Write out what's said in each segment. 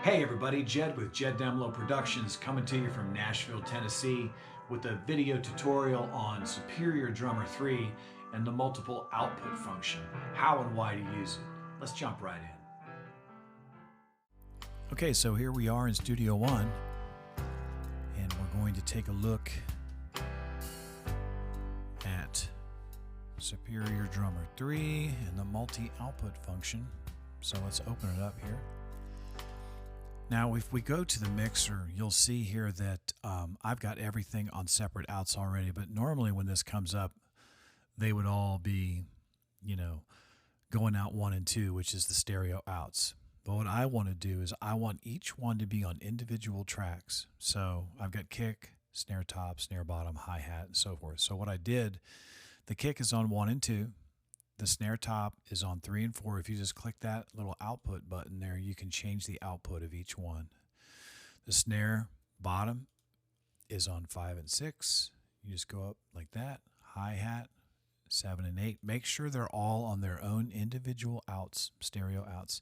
Hey everybody, Jed with Jed Demlow Productions coming to you from Nashville, Tennessee with a video tutorial on Superior Drummer 3 and the multiple output function, how and why to use it. Let's jump right in. Okay, so here we are in Studio One, and we're going to take a look at Superior Drummer 3 and the multi-output function. So let's open it up here. Now, if we go to the mixer, you'll see here that I've got everything on separate outs already, but normally when this comes up, they would all be, going out 1 and 2, which is the stereo outs. But what I want to do is I want each one to be on individual tracks. So I've got kick, snare top, snare bottom, hi-hat, and so forth. So what I did, the kick is on 1 and 2. The snare top is on 3 and 4. If you just click that little output button there, you can change the output of each one. The snare bottom is on 5 and 6. You just go up like that. Hi-hat, 7 and 8. Make sure they're all on their own individual outs, stereo outs,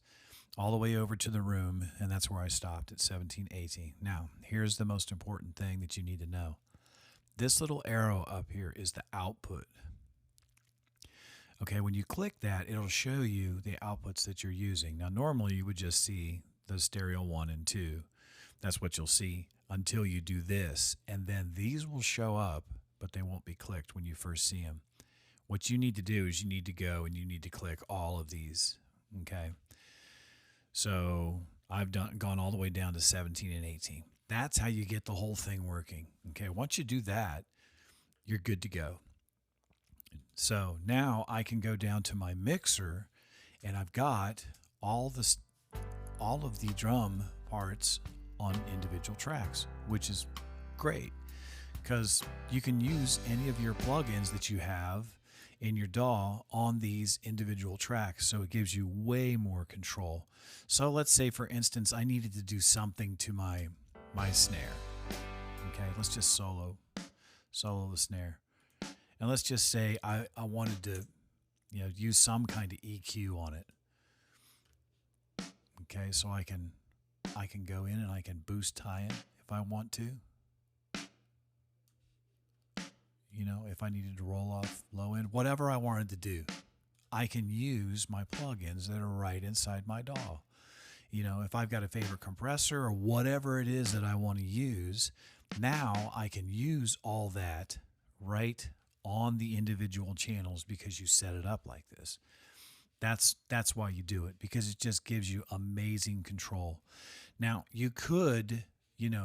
all the way over to the room, and that's where I stopped at 17, 18. Now, here's the most important thing that you need to know. This little arrow up here is the output. Okay, when you click that, it'll show you the outputs that you're using. Now, normally you would just see the stereo 1 and 2. That's what you'll see until you do this. And then these will show up, but they won't be clicked when you first see them. What you need to do is you need to go and you need to click all of these, okay? So I've gone all the way down to 17 and 18. That's how you get the whole thing working, okay? Once you do that, you're good to go. So now I can go down to my mixer, and I've got all of the drum parts on individual tracks, which is great because you can use any of your plugins that you have in your DAW on these individual tracks. So it gives you way more control. So let's say, for instance, I needed to do something to my snare. Okay, let's just solo the snare. And let's just say I wanted to, use some kind of EQ on it. Okay, so I can go in and I can boost high end if I want to. If I needed to roll off low end, whatever I wanted to do, I can use my plugins that are right inside my DAW. If I've got a favorite compressor or whatever it is that I want to use, now I can use all that right on the individual channels because you set it up like this. That's why you do it, because it just gives you amazing control. Now, you could,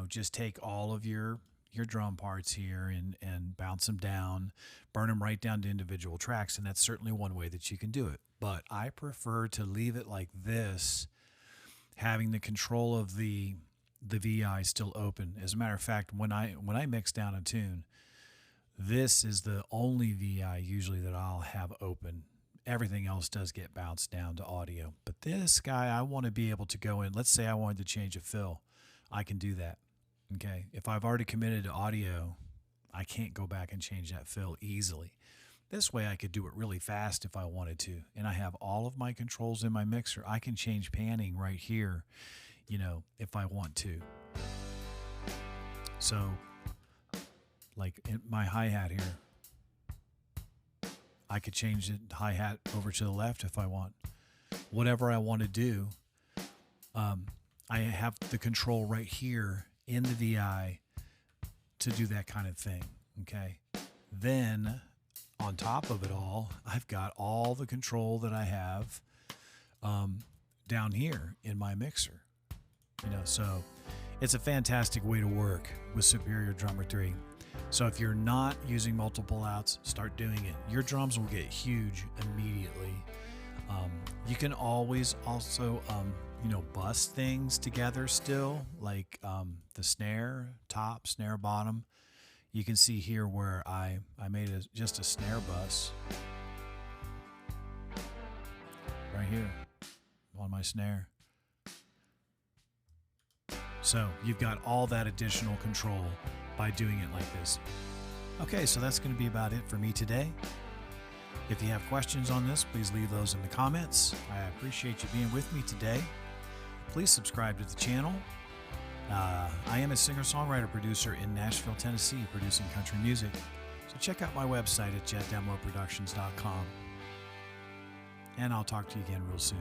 just take all of your drum parts here and bounce them down, burn them right down to individual tracks, and that's certainly one way that you can do it. But I prefer to leave it like this, having the control of the VI still open. As a matter of fact, when I mix down a tune, this is the only VI usually that I'll have open. Everything else does get bounced down to audio. But this guy, I want to be able to go in. Let's say I wanted to change a fill. I can do that. Okay. If I've already committed to audio, I can't go back and change that fill easily. This way I could do it really fast if I wanted to. And I have all of my controls in my mixer. I can change panning right here, if I want to. So, like in my hi-hat here, I could change the hi-hat over to the left if I want. Whatever I want to do, I have the control right here in the VI to do that kind of thing, okay? Then, on top of it all, I've got all the control that I have down here in my mixer. So it's a fantastic way to work with Superior Drummer 3. So if you're not using multiple outs, start doing it. Your drums will get huge immediately. You can always also, bust things together still, like the snare top, snare bottom. You can see here where I made just a snare bus right here on my snare. So you've got all that additional control by doing it like this. Okay, so that's going to be about it for me today. If you have questions on this, please leave those in the comments. I appreciate you being with me today. please subscribe to the channel. I am a singer-songwriter producer in Nashville, Tennessee, producing country music. So check out my website at jeddemlowproductions.com. And I'll talk to you again real soon.